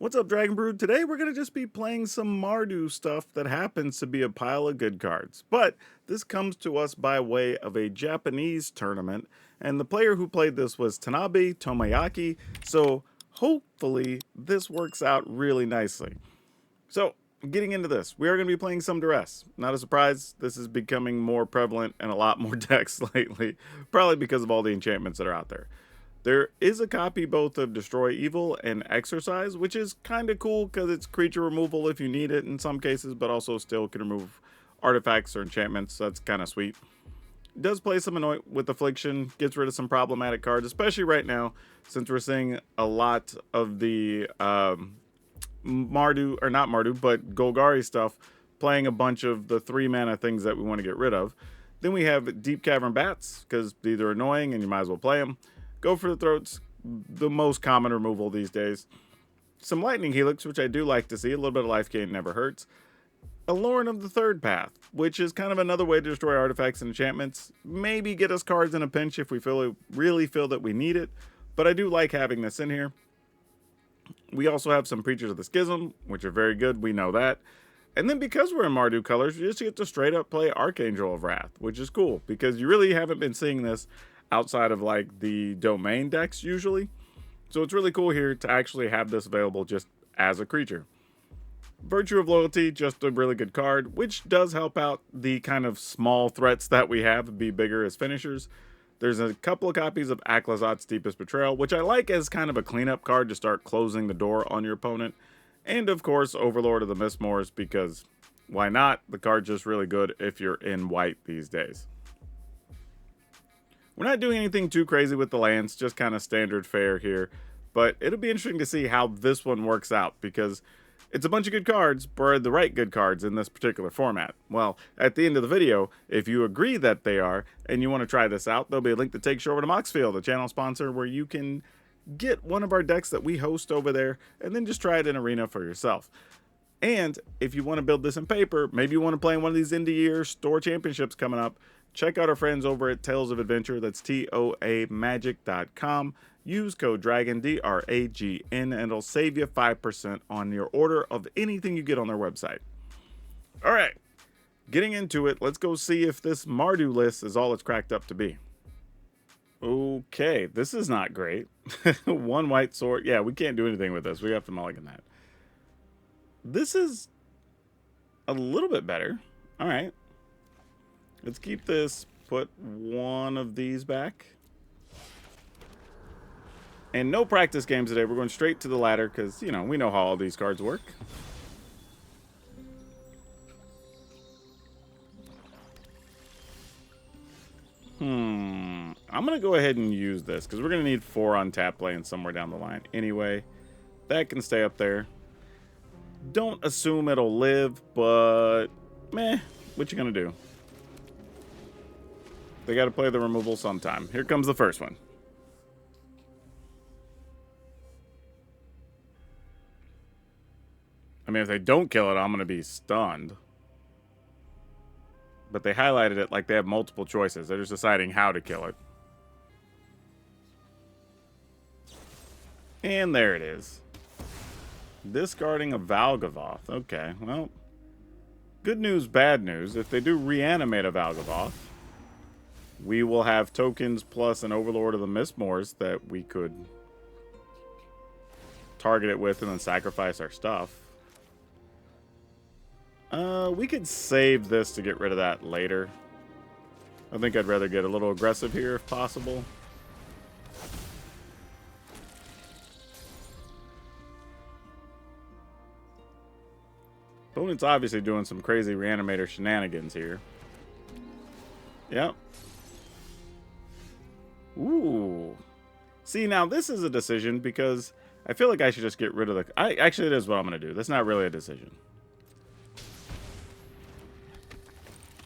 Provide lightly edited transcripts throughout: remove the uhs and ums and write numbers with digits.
What's up, Dragon Brood? Today we're going to just be playing some Mardu stuff that happens to be a pile of good cards. But this comes to us by way of a Japanese tournament, and the player who played this was Tanabe Tomoaki, so hopefully this works out really nicely. So, getting into this, we are going to be playing some Duress. Not a surprise, this is becoming more prevalent in a lot more decks lately, probably because of all the enchantments that are out there. There is a copy both of Destroy Evil and Exercise, which is kind of cool because it's creature removal if you need it in some cases, but also still can remove artifacts or enchantments. So that's kind of sweet. It does play some Anoint with Affliction, gets rid of some problematic cards, especially right now since we're seeing a lot of the Mardu, or not Mardu, but Golgari stuff, playing a bunch of the 3-mana things that we want to get rid of. Then we have Deep Cavern Bats, because these are annoying and you might as well play them. Go for the Throats, the most common removal these days. Some Lightning Helix, which I do like to see. A little bit of life gain never hurts. A Lorn of the Third Path, which is kind of another way to destroy artifacts and enchantments. Maybe get us cards in a pinch if we really feel that we need it. But I do like having this in here. We also have some Preachers of the Schism, which are very good. We know that. And then because we're in Mardu colors, you just get to straight up play Archangel of Wrath, which is cool. Because you really haven't been seeing this outside of like the domain decks usually. So it's really cool here to actually have this available just as a creature. Virtue of Loyalty, just a really good card, which does help out the kind of small threats that we have be bigger as finishers. There's a couple of copies of Aklazot's Deepest Betrayal, which I like as kind of a cleanup card to start closing the door on your opponent. And of course, Overlord of the Mistmoors, because why not? The card's just really good if you're in white these days. We're not doing anything too crazy with the lands, just kind of standard fare here. But it'll be interesting to see how this one works out, because it's a bunch of good cards, but the right good cards in this particular format. Well, at the end of the video, if you agree that they are, and you want to try this out, there'll be a link that takes you over to Moxfield, the channel sponsor, where you can get one of our decks that we host over there, and then just try it in Arena for yourself. And if you want to build this in paper, maybe you want to play in one of these end-of-year store championships coming up, check out our friends over at Tales of Adventure. That's TOAMagic.com. Use code DRAGON, DRAGN, and it'll save you 5% on your order of anything you get on their website. All right, getting into it, let's go see if this Mardu list is all it's cracked up to be. Okay, this is not great. One white sword. Yeah, we can't do anything with this. We have to mulligan that. This is a little bit better. All right. Let's keep this, put one of these back. And no practice games today. We're going straight to the ladder because, you know, we know how all these cards work. I'm going to go ahead and use this because we're going to need 4 on tap land somewhere down the line. Anyway, that can stay up there. Don't assume it'll live, but meh, what you going to do? They got to play the removal sometime. Here comes the first one. I mean, if they don't kill it, I'm going to be stunned. But they highlighted it like they have multiple choices. They're just deciding how to kill it. And there it is. Discarding a Valgavoth. Okay, well. Good news, bad news. If they do reanimate a Valgavoth, we will have tokens plus an Overlord of the Mistmoors that we could target it with and then sacrifice our stuff. We could save this to get rid of that later. I think I'd rather get a little aggressive here if possible. Opponent's obviously doing some crazy Reanimator shenanigans here. Yep. Ooh. See, now this is a decision because I feel like I should just get rid of the... Actually, it is what I'm going to do. That's not really a decision.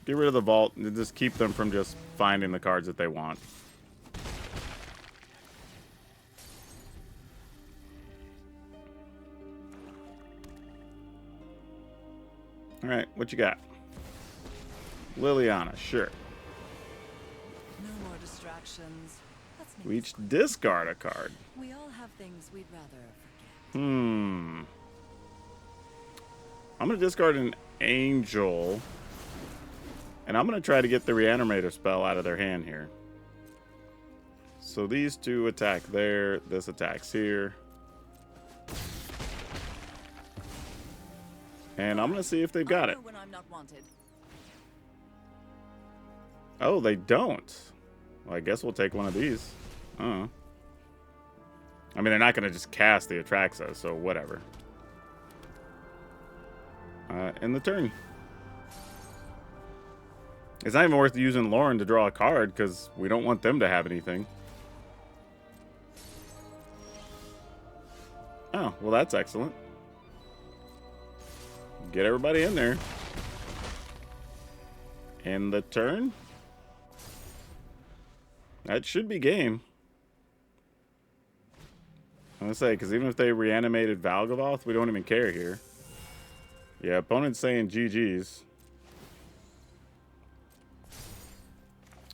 Get rid of the vault and just keep them from just finding the cards that they want. All right, what you got? Liliana, sure. No more distractions. We each discard a card. We all have things we'd rather forget. I'm going to discard an Angel. And I'm going to try to get the Reanimator spell out of their hand here. So these two attack there. This attacks here. And I'm going to see if they've got it. When I'm not wanted. Oh, they don't. Well, I guess we'll take one of these. I mean, they're not going to just cast the Atraxa, so whatever. End the turn. It's not even worth using Lauren to draw a card, because we don't want them to have anything. Oh, well, that's excellent. Get everybody in there. End the turn. That should be game. I'm going to say, because even if they reanimated Valgavoth, we don't even care here. Yeah, opponent's saying GG's.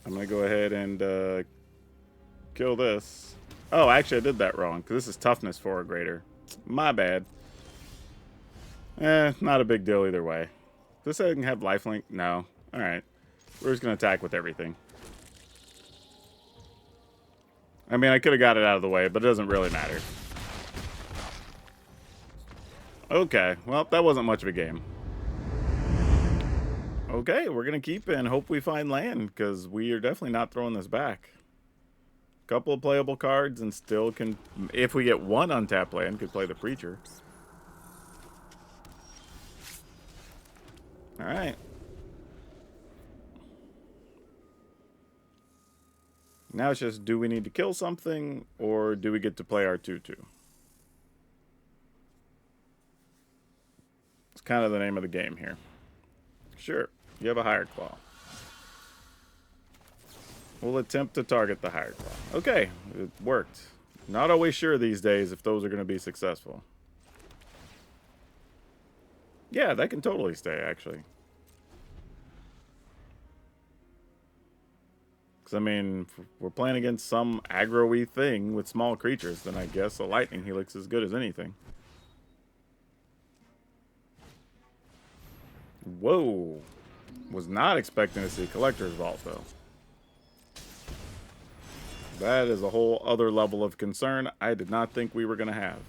I'm going to go ahead and kill this. Oh, actually, I did that wrong, because this is toughness 4 or greater. My bad. Not a big deal either way. This I can have lifelink? No. Alright. We're just going to attack with everything. I mean, I could have got it out of the way, but it doesn't really matter. Okay, well, that wasn't much of a game. Okay, we're going to keep it and hope we find land, because we are definitely not throwing this back. Couple of playable cards and still can, if we get one untapped land, could play the Preacher. Alright. Now it's just, do we need to kill something, or do we get to play our 2/2? It's kind of the name of the game here. Sure, you have a Hired Claw. We'll attempt to target the Hired Claw. Okay, it worked. Not always sure these days if those are going to be successful. Yeah, that can totally stay, actually. I mean, if we're playing against some aggro-y thing with small creatures, then I guess a Lightning Helix is as good as anything. Whoa. Was not expecting to see Collector's Vault, though. That is a whole other level of concern I did not think we were going to have.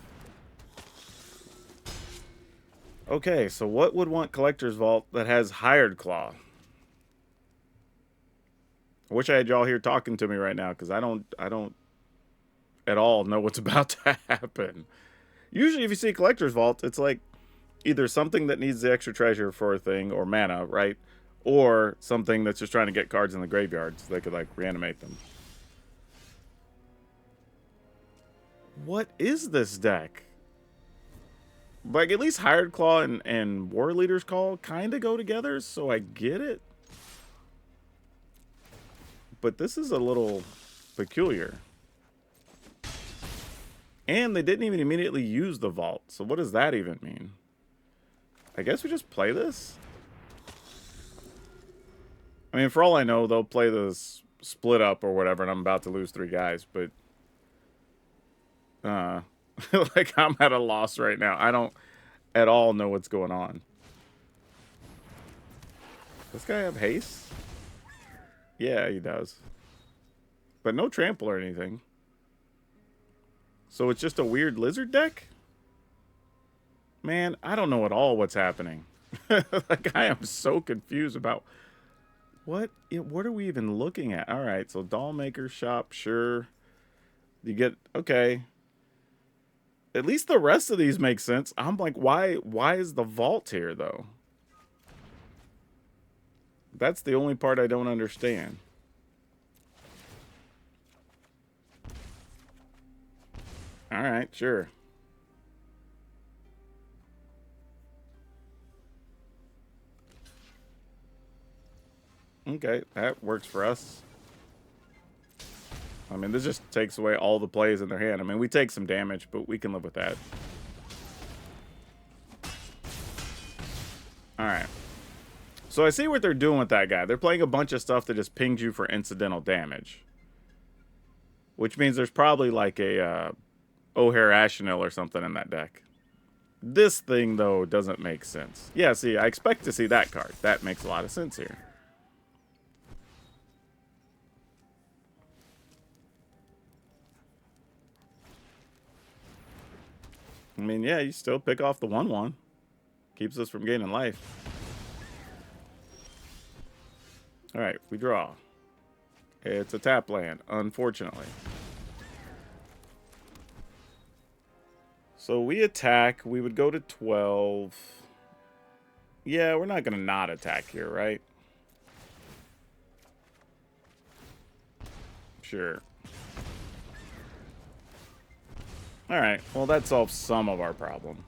Okay, so what would want Collector's Vault that has Hired Claw? I wish I had y'all here talking to me right now, because I don't at all know what's about to happen. Usually if you see Collector's Vault, it's like either something that needs the extra treasure for a thing, or mana, right? Or something that's just trying to get cards in the graveyard so they could, like, reanimate them. What is this deck? Like, at least Hired Claw and War Leader's Call kind of go together, so I get it. But this is a little peculiar. And they didn't even immediately use the vault. So what does that even mean? I guess we just play this? I mean, for all I know, they'll play this split up or whatever, and I'm about to lose 3 guys. But, like, I'm at a loss right now. I don't at all know what's going on. Does this guy have haste? Yeah, he does. But no trample or anything. So it's just a weird lizard deck? Man, I don't know at all what's happening. Like, I am so confused about what are we even looking at? All right, so Dollmaker Shop, sure. You get, okay. At least the rest of these make sense. I'm like, why is the vault here, though? That's the only part I don't understand. Alright, sure. Okay, that works for us. I mean, this just takes away all the plays in their hand. I mean, we take some damage, but we can live with that. Alright. So I see what they're doing with that guy. They're playing a bunch of stuff that just pings you for incidental damage. Which means there's probably like a O'Hare Ashenil or something in that deck. This thing, though, doesn't make sense. Yeah, see, I expect to see that card. That makes a lot of sense here. I mean, yeah, you still pick off the 1/1. Keeps us from gaining life. Alright, we draw. It's a tap land, unfortunately. So we attack. We would go to 12. Yeah, we're not going to not attack here, right? Sure. Alright, well that solves some of our problem.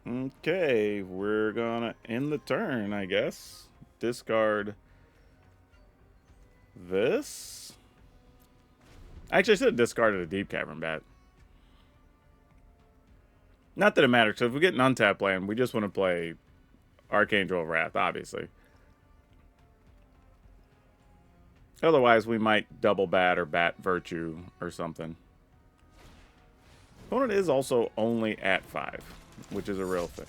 Okay, we're gonna end the turn, I guess. Discard this. Actually, I should have discarded a Deep Cavern Bat. Not that it matters, because if we get an untapped land, we just want to play Archangel of Wrath, obviously. Otherwise, we might double bat or bat Virtue or something. Opponent is also only at 5, which is a real thing.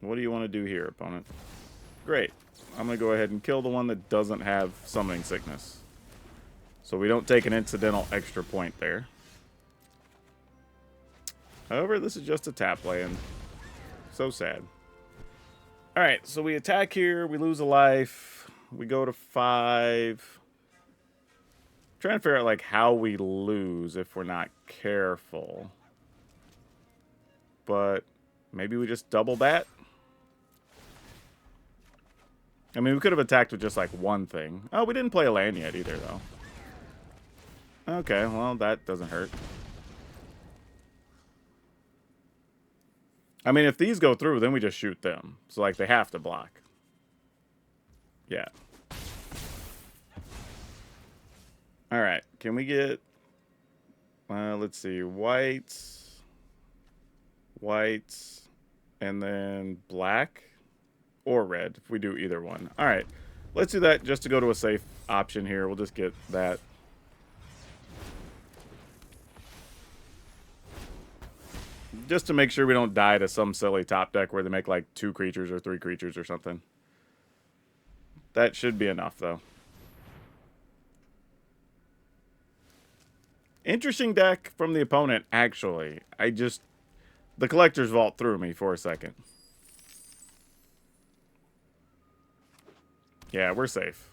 What do you want to do here, opponent? Great. I'm going to go ahead and kill the one that doesn't have Summoning Sickness. So we don't take an incidental extra point there. However, this is just a tap land. So sad. Alright, so we attack here. We lose a life. We go to 5. Trying to figure out like how we lose if we're not careful. But maybe we just double bat. I mean, we could have attacked with just like one thing. Oh, we didn't play a land yet either, though. Okay, well, that doesn't hurt. I mean, if these go through, then we just shoot them. So, like, they have to block. Yeah. Alright, can we get... let's see, whites, and then black, or red, if we do either one. Alright, let's do that just to go to a safe option here. We'll just get that. Just to make sure we don't die to some silly top deck where they make like 2 creatures or 3 creatures or something. That should be enough, though. Interesting deck from the opponent, actually. The Collector's Vault threw me for a second. Yeah, we're safe.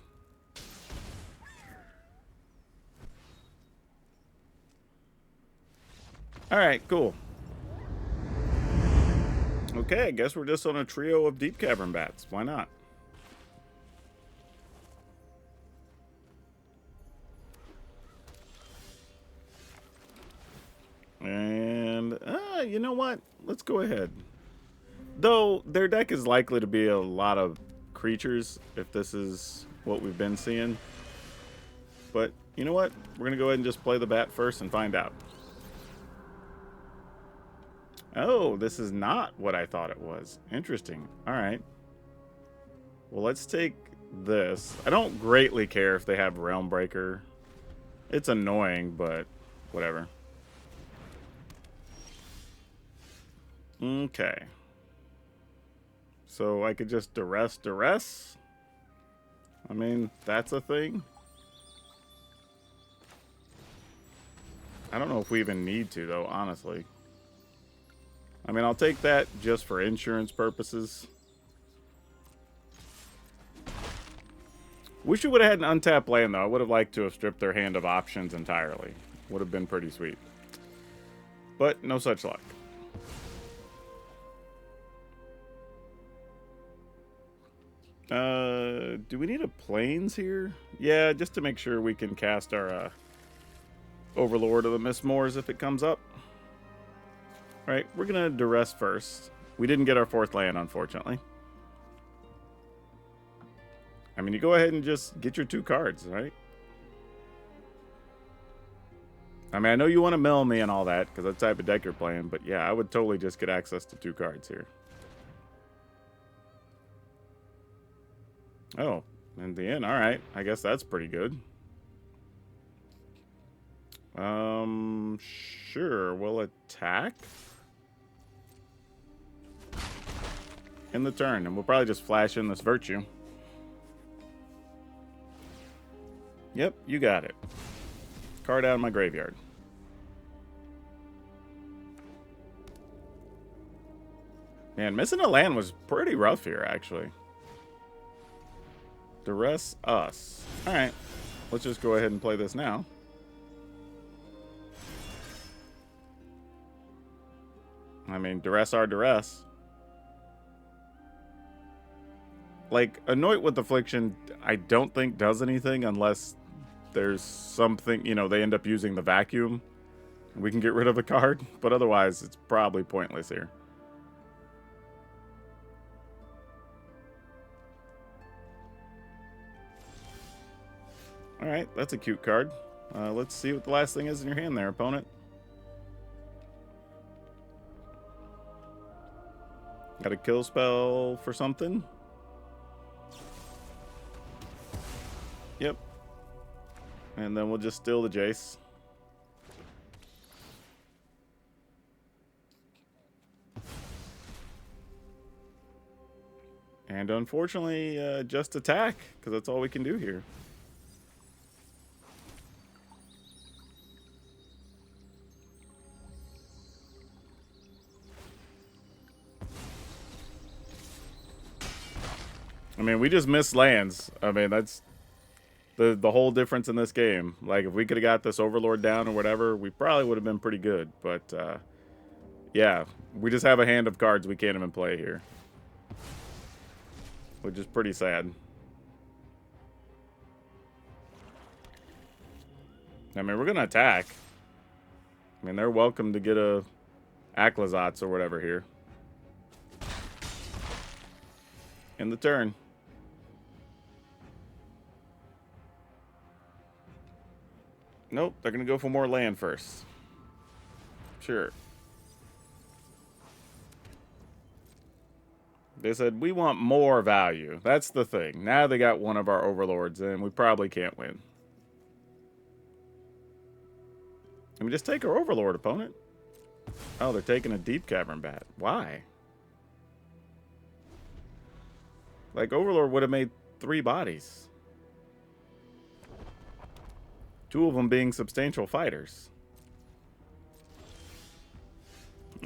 Alright, cool. Okay, I guess we're just on a trio of Deep Cavern Bats. Why not? And, you know what? Let's go ahead. Though, their deck is likely to be a lot of creatures, if this is what we've been seeing. But, you know what? We're going to go ahead and just play the bat first and find out. Oh, this is not what I thought it was. Interesting. Alright. Well, let's take this. I don't greatly care if they have Realm Breaker. It's annoying, but whatever. Okay. So I could just duress. I mean, that's a thing. I don't know if we even need to, though, honestly. I mean, I'll take that just for insurance purposes. Wish we would have had an untapped land, though. I would have liked to have stripped their hand of options entirely. Would have been pretty sweet. But no such luck. Do we need a plains here? Yeah, just to make sure we can cast our Overlord of the Mistmoors if it comes up. Alright, we're going to duress first. We didn't get our 4th land, unfortunately. I mean, you go ahead and just get your 2 cards, right? I mean, I know you want to mill me and all that, because that's the type of deck you're playing, but yeah, I would totally just get access to 2 cards here. Oh, in the end, all right. I guess that's pretty good. Sure. We'll attack in the turn, and we'll probably just flash in this Virtue. Yep, you got it. Card out of my graveyard. Man, missing a land was pretty rough here, actually. Duress us. Alright, let's just go ahead and play this now. I mean, duress our duress. Like, Anoint with Affliction, I don't think does anything unless there's something, you know, they end up using the vacuum. We can get rid of the card, but otherwise it's probably pointless here. Alright, that's a cute card. Let's see what the last thing is in your hand there, opponent. Got a kill spell for something? Yep. And then we'll just steal the Jace. And unfortunately, just attack, because that's all we can do here. I mean, we just missed lands. I mean, that's the whole difference in this game. Like, if we could have got this Overlord down or whatever, we probably would have been pretty good. But, yeah, we just have a hand of cards we can't even play here. Which is pretty sad. I mean, we're going to attack. I mean, they're welcome to get a Aclazotz or whatever here. In the turn. Nope, they're going to go for more land first. Sure. They said, we want more value. That's the thing. Now they got one of our overlords, and we probably can't win. I mean, just take our overlord, opponent. Oh, they're taking a Deep Cavern Bat. Why? Like, overlord would have made 3 bodies. 2 of them being substantial fighters.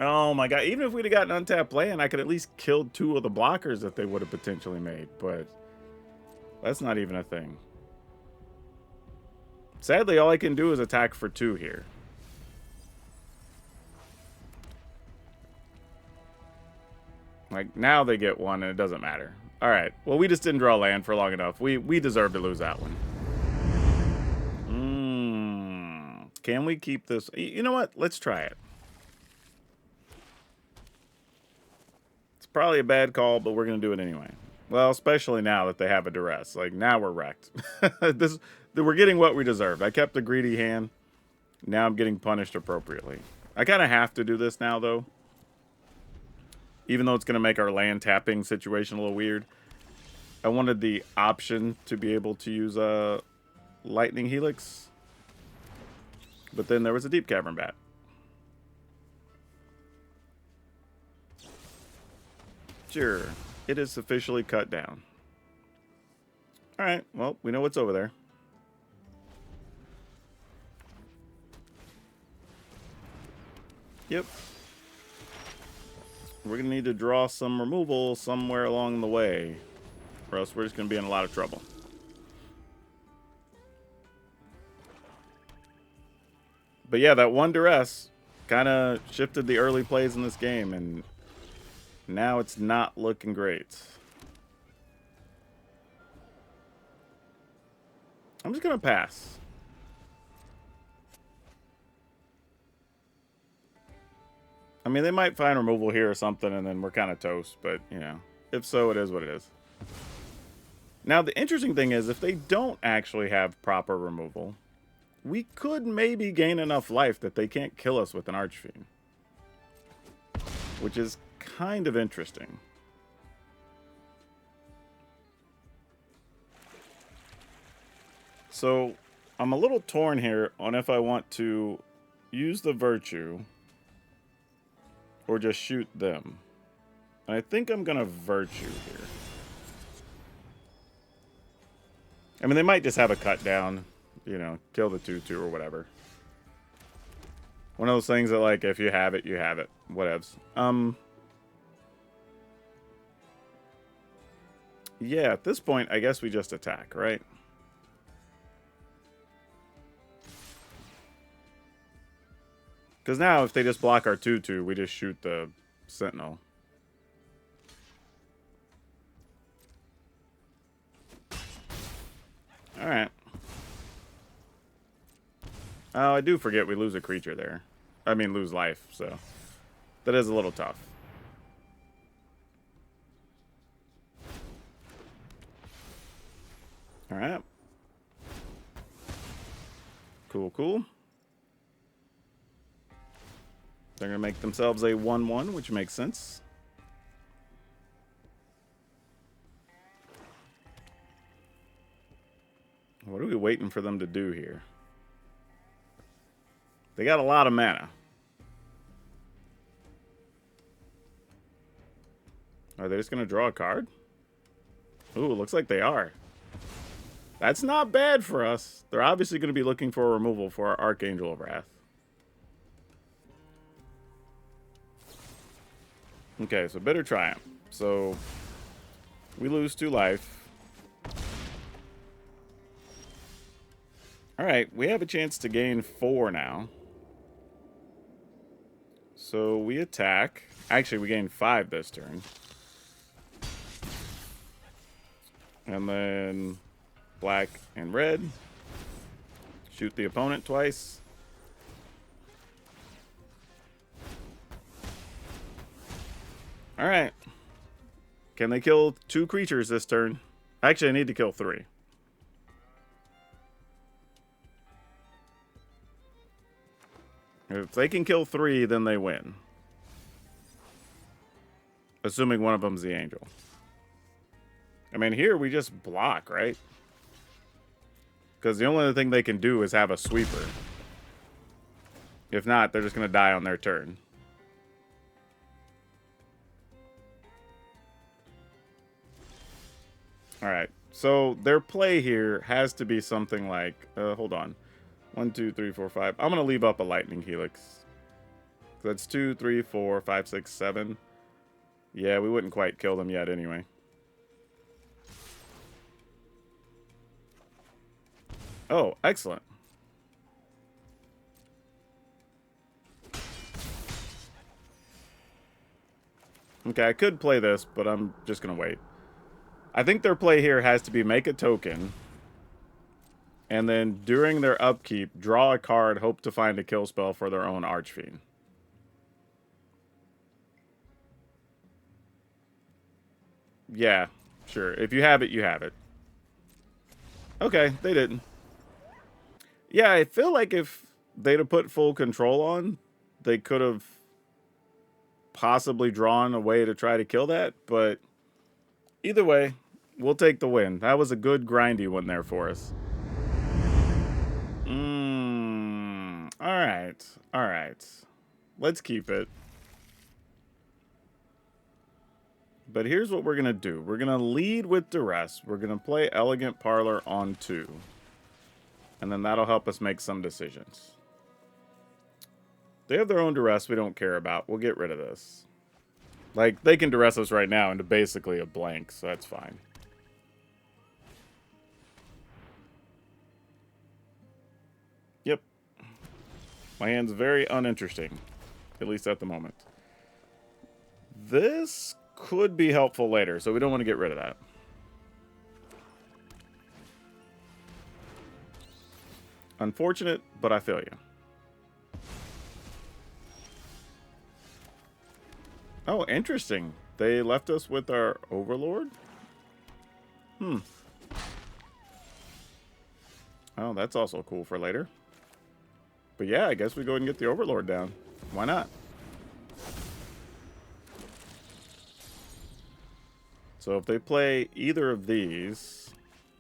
Oh my god, even if we'd have gotten untapped land, I could at least kill 2 of the blockers that they would have potentially made, but that's not even a thing. Sadly, all I can do is attack for 2 here. Like, now they get 1 and it doesn't matter. Alright, well, we just didn't draw land for long enough. We deserve to lose that one. Can we keep this? You know what? Let's try it. It's probably a bad call, but we're going to do it anyway. Well, especially now that they have a duress. Like, now we're wrecked. We're getting what we deserved. I kept a greedy hand. Now I'm getting punished appropriately. I kind of have to do this now, though. Even though it's going to make our land tapping situation a little weird. I wanted the option to be able to use a Lightning Helix. But then there was a Deep Cavern Bat. Sure, it is officially cut down. Alright, well, we know what's over there. Yep. We're going to need to draw some removal somewhere along the way. Or else we're just going to be in a lot of trouble. But yeah, that one duress kind of shifted the early plays in this game, and now it's not looking great. I'm just going to pass. I mean, they might find removal here or something, and then we're kind of toast, but, you know, if so, it is what it is. Now, the interesting thing is, if they don't actually have proper removal, we could maybe gain enough life that they can't kill us with an Archfiend. Which is kind of interesting. So I'm a little torn here on if I want to use the Virtue or just shoot them. And I think I'm going to Virtue here. I mean, they might just have a cut down, you know, kill the 2/2 or whatever. One of those things that, like, if you have it, you have it. Whatevs. Yeah, at this point, I guess we just attack, right? Because now, if they just block our 2/2, we just shoot the Sentinel. Alright. Oh, I do forget we lose a creature there. I mean, lose life, so that is a little tough. Alright. Cool, cool. They're going to make themselves a 1/1, which makes sense. What are we waiting for them to do here? They got a lot of mana. Are they just going to draw a card? Ooh, looks like they are. That's not bad for us. They're obviously going to be looking for a removal for our Archangel of Wrath. Okay, so Bitter Triumph. So we lose 2 life. Alright, we have a chance to gain 4 now. So we attack. Actually, we gain 5 this turn. And then black and red. Shoot the opponent twice. Alright. Can they kill 2 creatures this turn? Actually, I need to kill 3. If they can kill 3, then they win. Assuming one of them's the angel. I mean, here we just block, right? Because the only other thing they can do is have a sweeper. If not, they're just going to die on their turn. Alright, so their play here has to be something like... hold on. 1, 2, 3, 4, 5. I'm going to leave up a Lightning Helix. That's 2, 3, 4, 5, 6, 7. Yeah, we wouldn't quite kill them yet anyway. Oh, excellent. Okay, I could play this, but I'm just going to wait. I think their play here has to be make a token... And then, during their upkeep, draw a card, hope to find a kill spell for their own Archfiend. Yeah, sure. If you have it, you have it. Okay, they didn't. Yeah, I feel like if they'd have put full control on, they could have possibly drawn a way to try to kill that. But either way, we'll take the win. That was a good grindy one there for us. Alright. Alright. Let's keep it. But here's what we're going to do. We're going to lead with Duress. We're going to play Elegant Parlor on 2. And then that'll help us make some decisions. They have their own Duress we don't care about. We'll get rid of this. Like, they can Duress us right now into basically a blank, so that's fine. Yep. My hand's very uninteresting, at least at the moment. This could be helpful later, so we don't want to get rid of that. Unfortunate, but I feel you. Oh, interesting. They left us with our Overlord? Oh, that's also cool for later. But yeah, I guess we go ahead and get the Overlord down. Why not? So if they play either of these,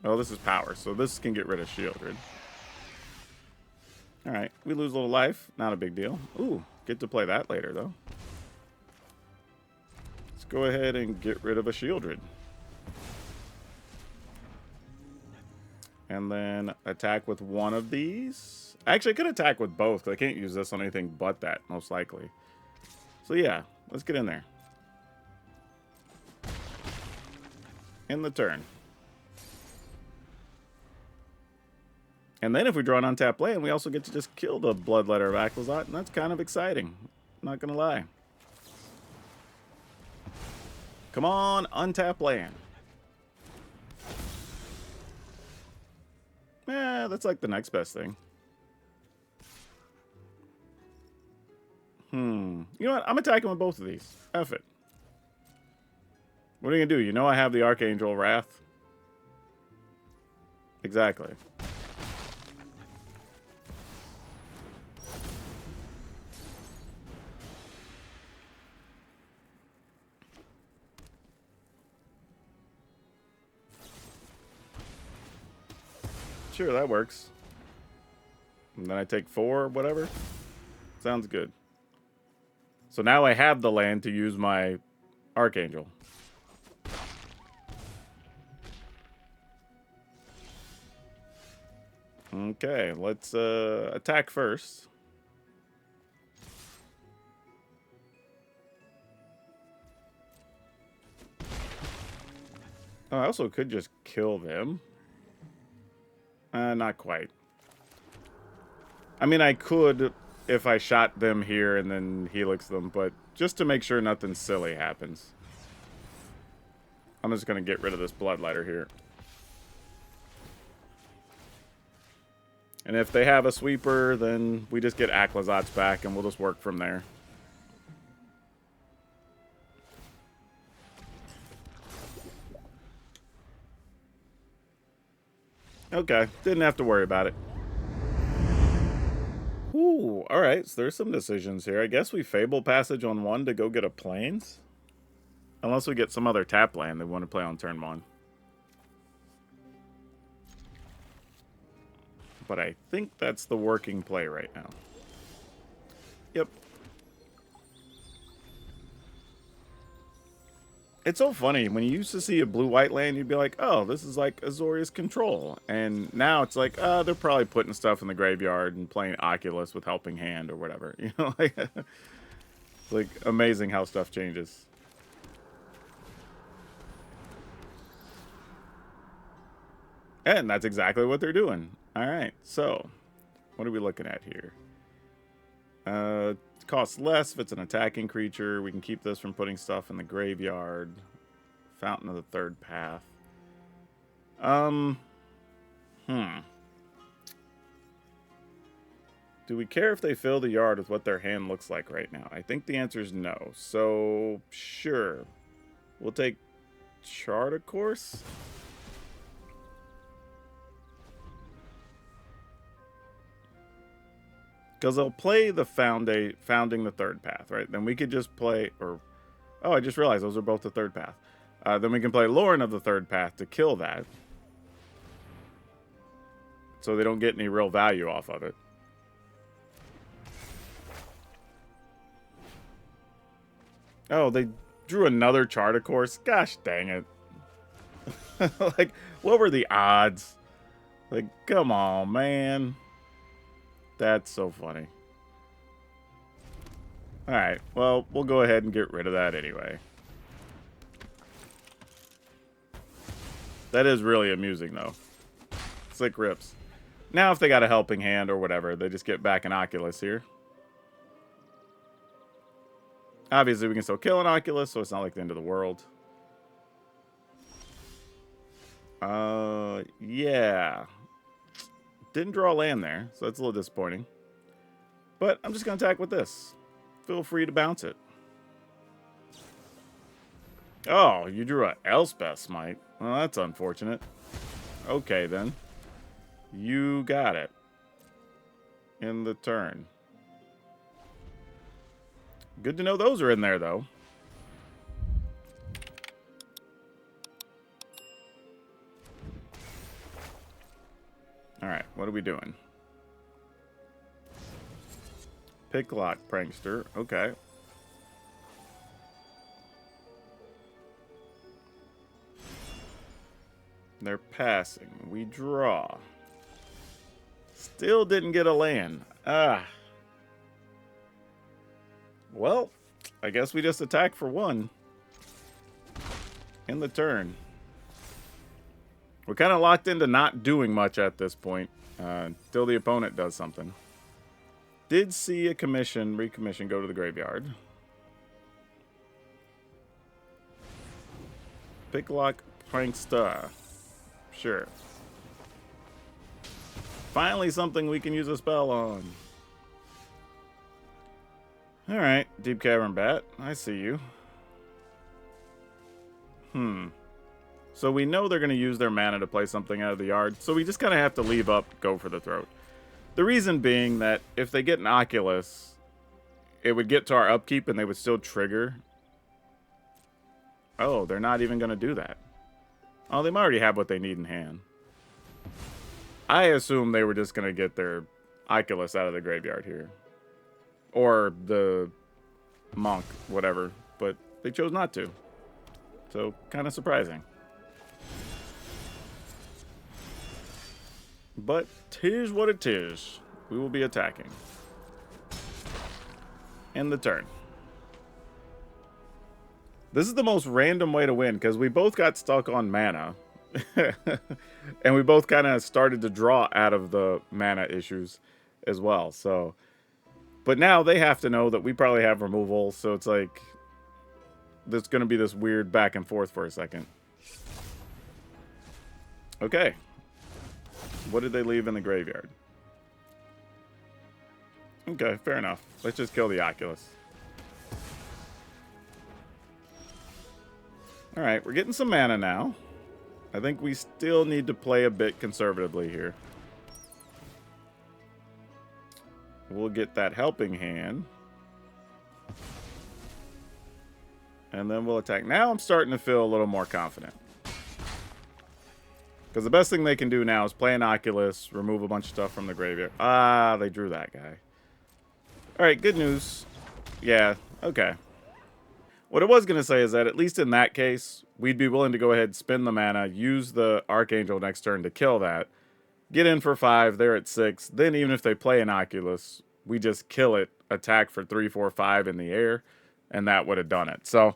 Oh, this is power, so this can get rid of Shieldred. Alright, we lose a little life. Not a big deal. Ooh, get to play that later, though. Let's go ahead and get rid of a Shieldred. And then attack with one of these. Actually, I could attack with both, because I can't use this on anything but that, most likely. So yeah, let's get in there. In the turn. And then if we draw an untapped land, we also get to just kill the Bloodletter of Aclazot, and that's kind of exciting. Not gonna lie. Come on, untap land. Eh, that's like the next best thing. You know what? I'm attacking with both of these. F it. What are you gonna do? You know I have the Archangel Wrath. Exactly. Sure, that works. And then I take 4, whatever. Sounds good. So now I have the land to use my Archangel. Okay, let's attack first. Oh, I also could just kill them. Not quite. I mean, I could if I shot them here and then helix them, but just to make sure nothing silly happens. I'm just going to get rid of this Bloodlighter here. And if they have a sweeper, then we just get Aclazots back and we'll just work from there. Okay, didn't have to worry about it. Ooh, alright, so there's some decisions here. I guess we Fable Passage on 1 to go get a Plains? Unless we get some other tap land they want to play on turn 1. But I think that's the working play right now. Yep. It's so funny. When you used to see a blue-white land, you'd be like, oh, this is like Azorius Control. And now it's like, they're probably putting stuff in the graveyard and playing Oculus with Helping Hand or whatever. You know, like, it's like amazing how stuff changes. And that's exactly what they're doing. All right, so what are we looking at here? It costs less if it's an attacking creature. We can keep this from putting stuff in the graveyard. Fountain of the Third Path. Do we care if they fill the yard with what their hand looks like right now? I think the answer is no. So, sure. We'll take Chart, of course. Because they'll play the Founding the Third Path, right? Then we could just play, or... Oh, I just realized those are both the Third Path. Then we can play Lauren of the Third Path to kill that. So they don't get any real value off of it. Oh, they drew another Chart, of course. Gosh dang it. Like, what were the odds? Like, come on, man. That's so funny. Alright, well, we'll go ahead and get rid of that anyway. That is really amusing, though. Slick rips. Now, if they got a Helping Hand or whatever, they just get back an Oculus here. Obviously, we can still kill an Oculus, so it's not like the end of the world. Yeah. Didn't draw land there, so that's a little disappointing. But I'm just going to attack with this. Feel free to bounce it. Oh, you drew a Elspeth Smite. Well, that's unfortunate. Okay, then. You got it. In the turn. Good to know those are in there, though. Alright, what are we doing? Picklock Prankster. Okay. They're passing. We draw. Still didn't get a land. Ah. Well, I guess we just attack for one. In the turn. We're kind of locked into not doing much at this point. Until the opponent does something. Did see a recommission go to the graveyard. Picklock Prankster. Sure. Finally something we can use a spell on. Alright, Deep Cavern Bat. I see you. So we know they're going to use their mana to play something out of the yard, so we just kind of have to leave up, go for the throat. The reason being that if they get an Oculus, it would get to our upkeep and they would still trigger. Oh, they're not even going to do that. Oh, they might already have what they need in hand. I assume they were just going to get their Oculus out of the graveyard here. Or the Monk, whatever. But they chose not to. So, kind of surprising. But, 'tis what it is. We will be attacking. End the turn. This is the most random way to win, because we both got stuck on mana. And we both kind of started to draw out of the mana issues as well. So, but now they have to know that we probably have removal, so it's like there's going to be this weird back and forth for a second. Okay. What did they leave in the graveyard? Okay, fair enough. Let's just kill the Oculus. Alright, we're getting some mana now. I think we still need to play a bit conservatively here. We'll get that helping hand. And then we'll attack. Now I'm starting to feel a little more confident. Because the best thing they can do now is play an Oculus, remove a bunch of stuff from the graveyard. Ah, they drew that guy. Alright, good news. Yeah, okay. What I was going to say is that at least in that case, we'd be willing to go ahead, spend the mana, use the Archangel next turn to kill that. Get in for 5, they're at 6. Then even if they play an Oculus, we just kill it, attack for 3, 4, 5 in the air, and that would have done it. So,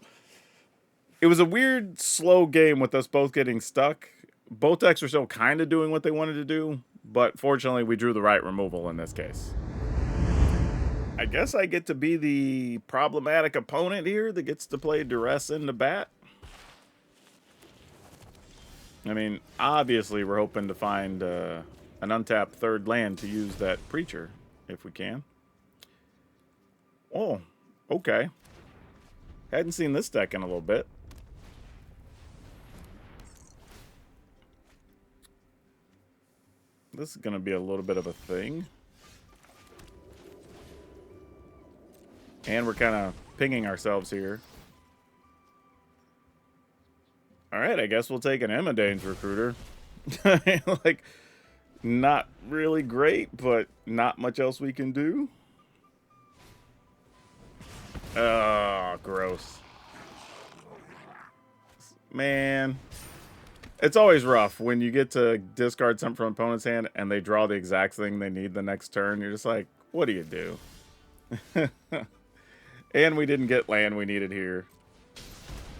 it was a weird, slow game with us both getting stuck. Both decks were still kind of doing what they wanted to do, but fortunately we drew the right removal in this case. I guess I get to be the problematic opponent here that gets to play Duress into bat. I mean, obviously we're hoping to find an untapped third land to use that Preacher, if we can. Oh, okay. Hadn't seen this deck in a little bit. This is going to be a little bit of a thing. And we're kind of pinging ourselves here. Alright, I guess we'll take an Emidane's Recruiter. Like, not really great, but not much else we can do. Oh, gross. Man. It's always rough when you get to discard something from an opponent's hand and they draw the exact thing they need the next turn. You're just like, what do you do? And we didn't get land we needed here.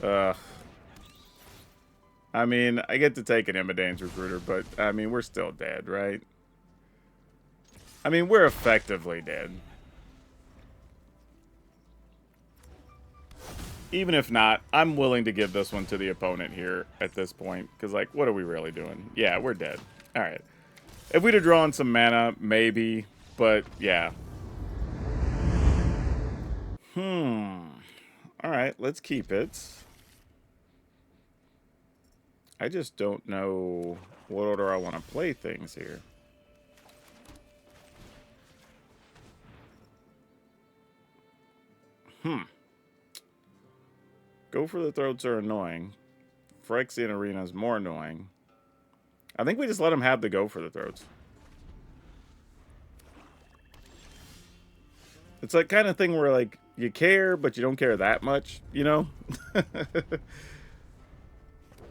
I mean, I get to take an Emidane's Recruiter, but, I mean, we're still dead, right? I mean, we're effectively dead. Even if not, I'm willing to give this one to the opponent here at this point. Because, like, what are we really doing? Yeah, we're dead. Alright. If we'd have drawn some mana, maybe. But, yeah. Alright, let's keep it. I just don't know what order I want to play things here. Go for the Throats are annoying. Phyrexian Arena is more annoying. I think we just let them have the Go for the Throats. It's like kind of thing where like you care, but you don't care that much, you know?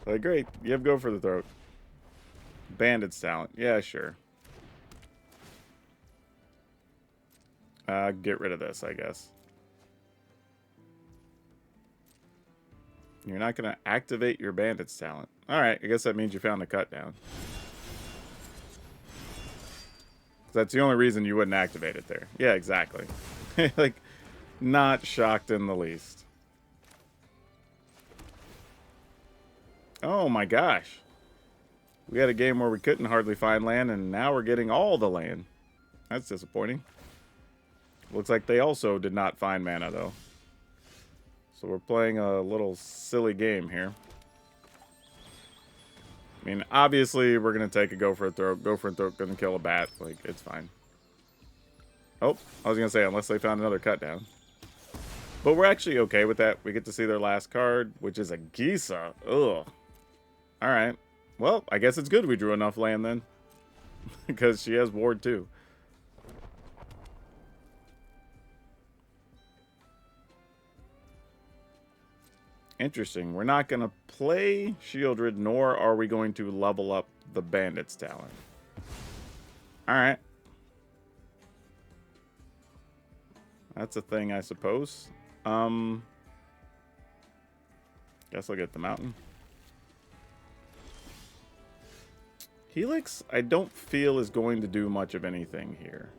Like, great, you have Go for the Throat. Bandit's talent. Yeah, sure. Get rid of this, I guess. You're not going to activate your Bandit's talent. Alright, I guess that means you found a cut down. That's the only reason you wouldn't activate it there. Yeah, exactly. Like, not shocked in the least. Oh my gosh. We had a game where we couldn't hardly find land, and now we're getting all the land. That's disappointing. Looks like they also did not find mana, though. So we're playing a little silly game here. I mean, obviously, we're going to take a Go for a Throat. Go for a Throat going to kill a bat. Like, it's fine. Oh, I was going to say, unless they found another cut down. But we're actually okay with that. We get to see their last card, which is a Gisa. Ugh. Alright. Well, I guess it's good we drew enough land then. Because she has Ward too. Interesting. We're not going to play Shieldred, nor are we going to level up the Bandit's talent. Alright. That's a thing, I suppose. Guess I'll get the mountain. Helix, I don't feel is going to do much of anything here.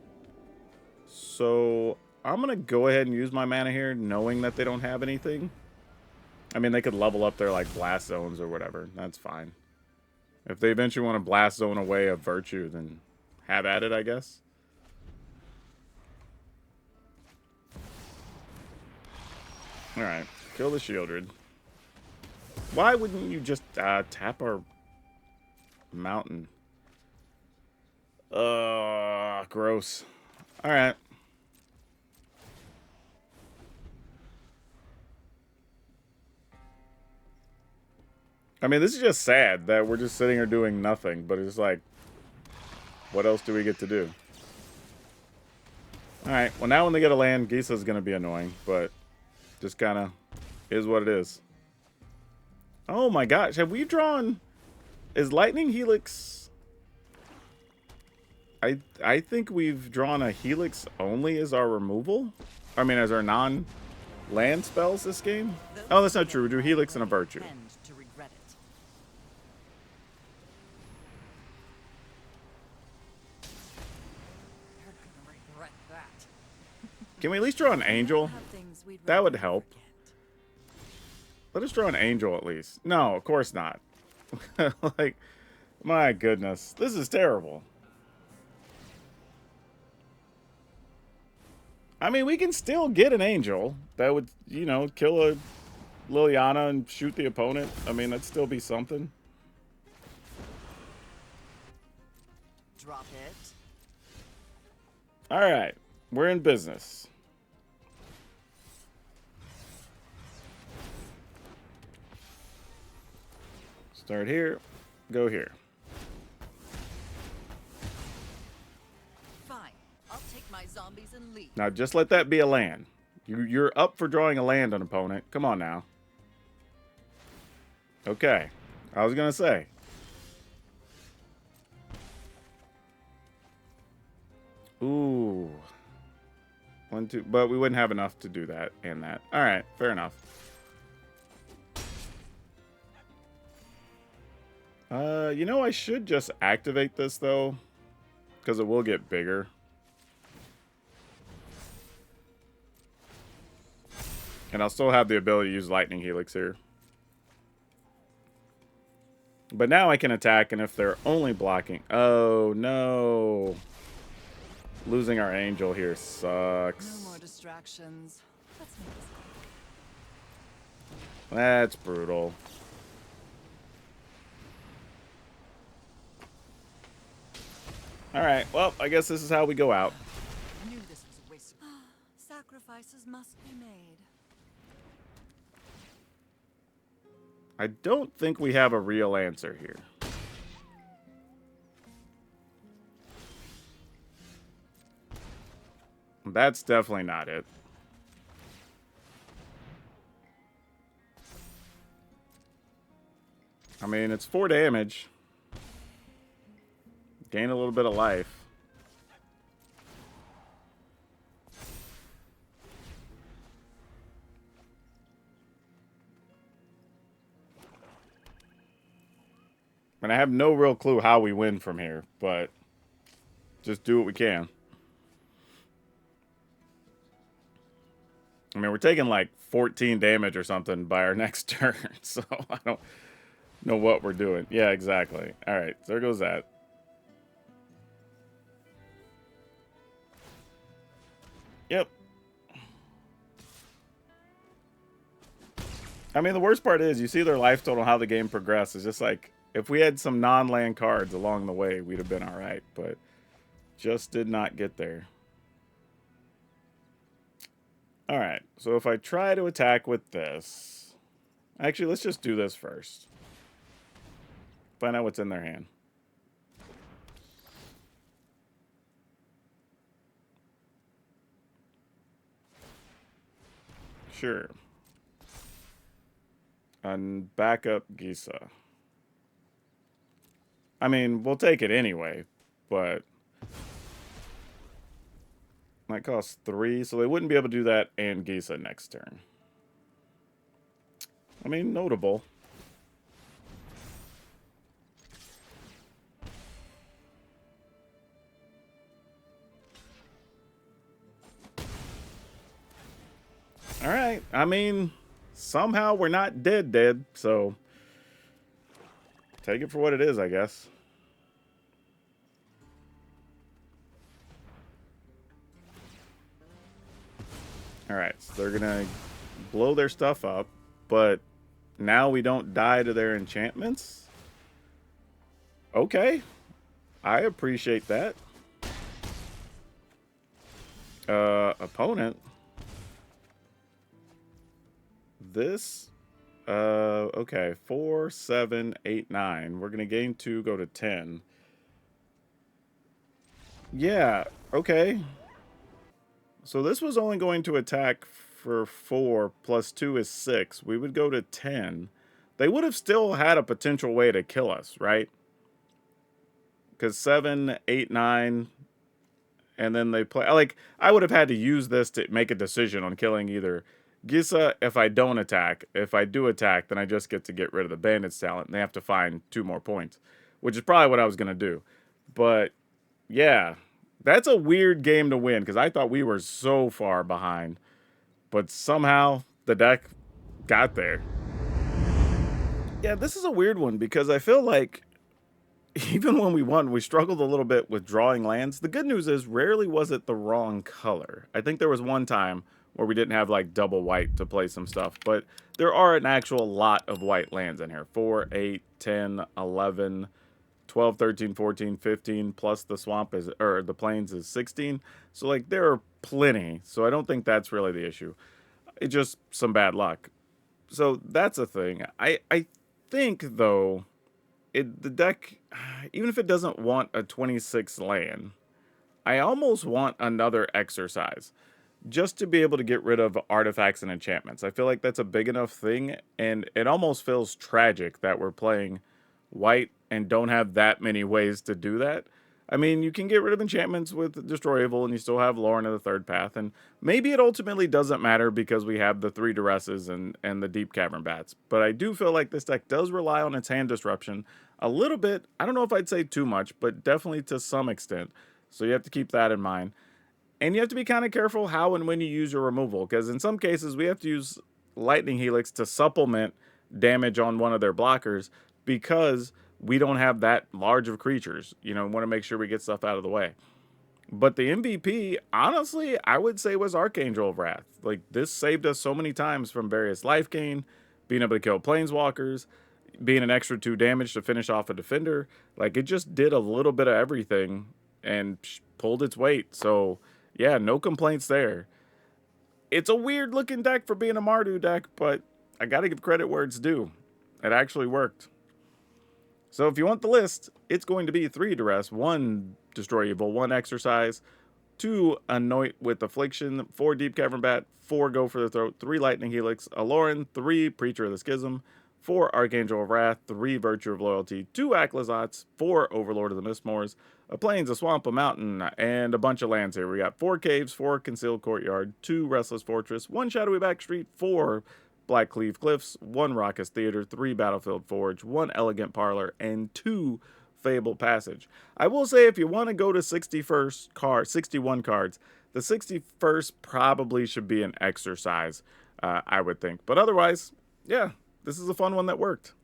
So, I'm going to go ahead and use my mana here, knowing that they don't have anything. I mean, they could level up their, like, blast zones or whatever. That's fine. If they eventually want to blast zone away a Virtue, then have at it, I guess. Alright, kill the Shieldred. Why wouldn't you just tap our mountain? Gross. Alright. I mean, this is just sad that we're just sitting here doing nothing, but it's like, what else do we get to do? Alright, well now when they get a land, Gisa's gonna be annoying, but just kinda is what it is. Oh my gosh, have we drawn... Is Lightning Helix... I think we've drawn a Helix only as our removal? I mean, as our non-land spells this game? Oh, that's not true. We do Helix and a Virtue. Can we at least draw an Angel? That would help. Let us draw an Angel at least. No, of course not. Like, my goodness. This is terrible. I mean, we can still get an Angel that would, you know, kill a Liliana and shoot the opponent. I mean, that'd still be something. Drop it. All right. We're in business. Start here. Go here. Fine. I'll take my zombies and leave. Now, just let that be a land. You're up for drawing a land on opponent. Come on now. Okay. I was going to say. Ooh. 1, 2. But we wouldn't have enough to do that and that. All right. Fair enough. You know, I should just activate this, though. Because it will get bigger. And I'll still have the ability to use Lightning Helix here. But now I can attack, and if they're only blocking... Oh, no. Losing our Angel here sucks. No more distractions. Let's make this quick. That's brutal. Alright, well, I guess this is how we go out. I knew this was a waste of... Sacrifices must be made. I don't think we have a real answer here. That's definitely not it. I mean, it's 4 damage. Gain a little bit of life. And I have no real clue how we win from here, but just do what we can. I mean, we're taking like 14 damage or something by our next turn, so I don't know what we're doing. Yeah, exactly. All right, so there goes that. Yep. I mean, the worst part is you see their life total, how the game progresses. Just like if we had some non-land cards along the way, we'd have been all right, but just did not get there. All right, so if I try to attack with this, actually, let's just do this first. Find out what's in their hand. Sure. And backup Gisa. I mean, we'll take it anyway, but might cost 3, so they wouldn't be able to do that and Gisa next turn. I mean, notable. All right. I mean, somehow we're not dead, so take it for what it is, I guess. All right, so they're gonna blow their stuff up, but now we don't die to their enchantments. Okay, I appreciate that. Opponent. This, okay, 4, 7, 8, 9. We're gonna gain 2, go to 10. Yeah, okay. So this was only going to attack for 4, plus 2 is 6. We would go to 10. They would have still had a potential way to kill us, right? Because 7, 8, 9, and then they play. Like, I would have had to use this to make a decision on killing either Gisa if I don't attack. If I do attack, then I just get to get rid of the Bandit's talent, and they have to find 2 more points, which is probably what I was going to do. But, yeah, that's a weird game to win, because I thought we were so far behind. But somehow, the deck got there. Yeah, this is a weird one, because I feel like even when we won, we struggled a little bit with drawing lands. The good news is, rarely was it the wrong color. I think there was one time where we didn't have like double white to play some stuff, but there are an actual lot of white lands in here. 4, 8, 10, 11, 12, 13, 14, 15, plus the swamp is, or the plains is 16. So like there are plenty. So I don't think that's really the issue. It's just some bad luck. So that's a thing. I think though, the deck, even if it doesn't want a 26 land, I almost want another exercise just to be able to get rid of artifacts and enchantments. I feel like that's a big enough thing, and it almost feels tragic that we're playing white and don't have that many ways to do that. I mean, you can get rid of enchantments with Destroy Evil, and you still have Lauren in the third path, and maybe it ultimately doesn't matter because we have the 3 Duresses and the Deep Cavern Bats. But I do feel like this deck does rely on its hand disruption a little bit. I don't know if I'd say too much, but definitely to some extent. So you have to keep that in mind. And you have to be kind of careful how and when you use your removal, because in some cases we have to use Lightning Helix to supplement damage on one of their blockers because we don't have that large of creatures. You know, want to make sure we get stuff out of the way. But the MVP, honestly, I would say was Archangel of Wrath. Like, this saved us so many times from various life gain, being able to kill Planeswalkers, being an extra 2 damage to finish off a defender. Like, it just did a little bit of everything and pulled its weight. So, yeah, no complaints there. It's a weird looking deck for being a Mardu deck, but I gotta give credit where it's due. It actually worked. So if you want the list, it's going to be 3 Duress, 1 Destroy Evil, 1 Exercise, 2 Anoint with Affliction, 4 Deep Cavern Bat, 4 Go for the Throat, 3 Lightning Helix, Aloran, 3 Preacher of the Schism, 4 Archangel of Wrath, 3 Virtue of Loyalty, 2 Acklazats, 4 Overlord of the Mistmoors, a Plains, a Swamp, a Mountain, and a bunch of lands here. We got 4 Caves, 4 Concealed Courtyard, 2 Restless Fortress, 1 Shadowy Backstreet, 4 Black Cleave Cliffs, 1 Raucous Theater, 3 Battlefield Forge, 1 Elegant Parlor, and 2 Fable Passage. I will say if you want to go to 61 cards, the 61st probably should be an exercise, I would think. But otherwise, yeah, this is a fun one that worked.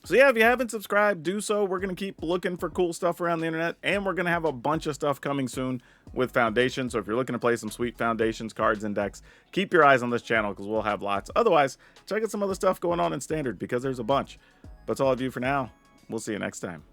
So yeah, if you haven't subscribed, do so. We're going to keep looking for cool stuff around the internet, and we're going to have a bunch of stuff coming soon with Foundation. So if you're looking to play some sweet Foundations cards and decks, keep your eyes on this channel because we'll have lots. Otherwise, check out some other stuff going on in Standard because there's a bunch. But that's all I do for now. We'll see you next time.